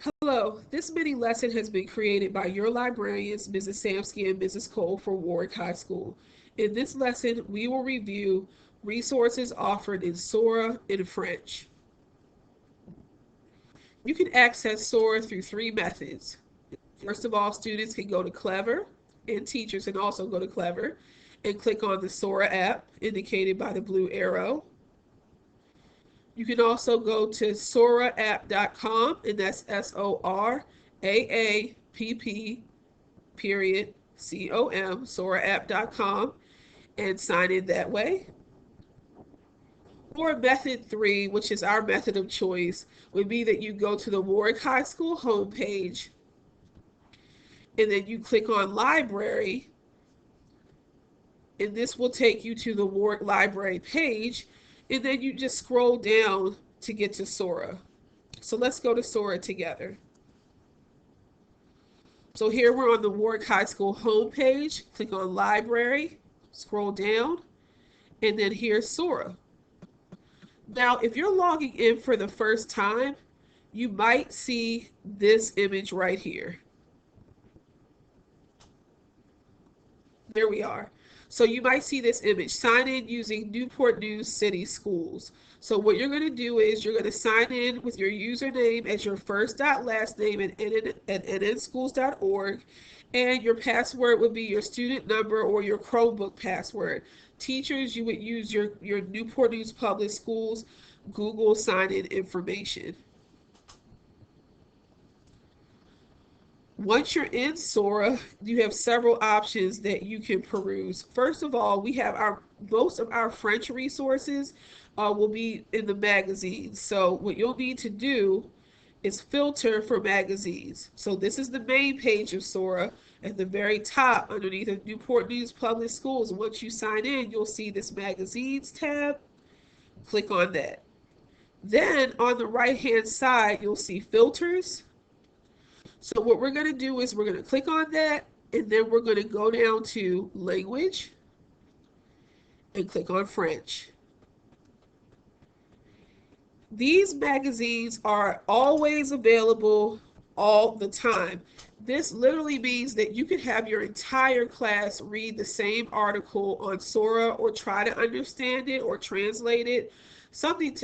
Hello, this mini lesson has been created by your librarians, Mrs. Samsky and Mrs. Cole for Warwick High School. In this lesson, we will review resources offered in Sora in French. You can access Sora through three methods. First of all, students can go to Clever, and teachers can also go to Clever and click on the Sora app indicated by the blue arrow. You can also go to soraapp.com, and that's SORAAPP period COM, soraapp.com, and sign in that way. Or method three, which is our method of choice, would be that you go to the Warwick High School homepage and then you click on library, and this will take you to the Warwick Library page, and then you just scroll down to get to Sora. So let's go to Sora together. So here we're on the Warwick High School homepage. Click on library, scroll down, and then here's Sora. Now, if you're logging in for the first time, you might see this image right here. There we are. So you might see this image, sign in using Newport News City Schools. So what you're going to do is you're going to sign in with your username as your first last name at nnschools.org, and your password would be your student number or your Chromebook password. Teachers, you would use your Newport News Public Schools Google sign-in information. Once you're in Sora, you have several options that you can peruse. First of all, we have most of our French resources will be in the magazines. So what you'll need to do is filter for magazines. So this is the main page of Sora. At the very top, underneath the Newport News Public Schools, once you sign in, you'll see this magazines tab. Click on that. Then on the right-hand side, you'll see filters. So what we're going to do is we're going to click on that, and then we're going to go down to language and click on French. These magazines are always available all the time. This literally means that you could have your entire class read the same article on Sora or try to understand it or translate it, something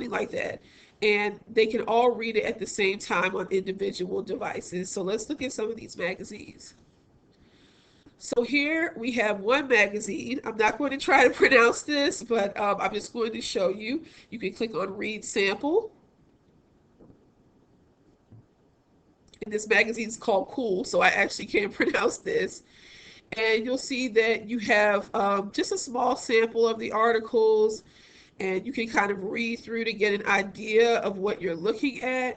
like that. And they can all read it at the same time on individual devices. So let's look at some of these magazines. So here we have one magazine. I'm not going to try to pronounce this, but I'm just going to show you. You can click on Read Sample. And this magazine is called Cool, so I actually can't pronounce this. And you'll see that you have just a small sample of the articles, and you can kind of read through to get an idea of what you're looking at.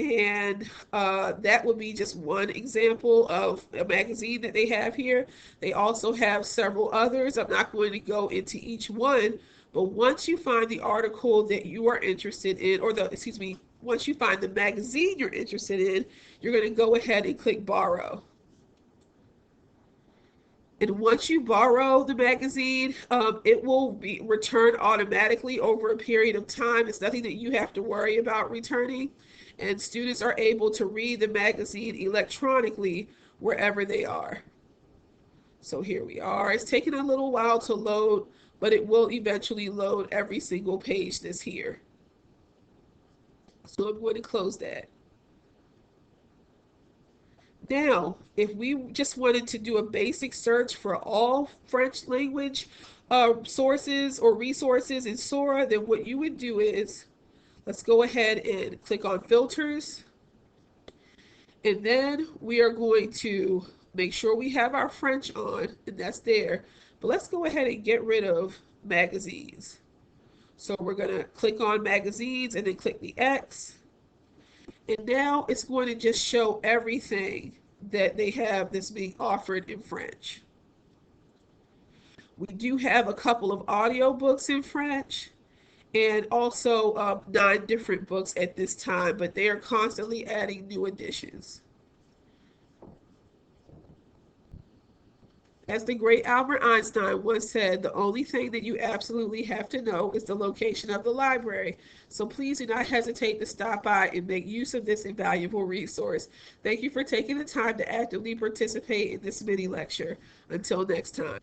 And that would be just one example of a magazine that they have here. They also have several others. I'm not going to go into each one, but once you find the article that you are interested in, or once you find the magazine you're interested in, you're going to go ahead and click borrow. And once you borrow the magazine, it will be returned automatically over a period of time. It's nothing that you have to worry about returning. And students are able to read the magazine electronically wherever they are. So here we are. It's taking a little while to load, but it will eventually load every single page that's here. So I'm going to close that. Now, if we just wanted to do a basic search for all French language sources or resources in Sora, then what you would do is, let's go ahead and click on filters. And then we are going to make sure we have our French on, and that's there. But let's go ahead and get rid of magazines. So we're going to click on magazines and then click the X. And now it's going to just show everything that they have that's being offered in French. We do have a couple of audio books in French, and also 9 different books at this time, but they are constantly adding new editions. As the great Albert Einstein once said, the only thing that you absolutely have to know is the location of the library. So please do not hesitate to stop by and make use of this invaluable resource. Thank you for taking the time to actively participate in this mini lecture. Until next time.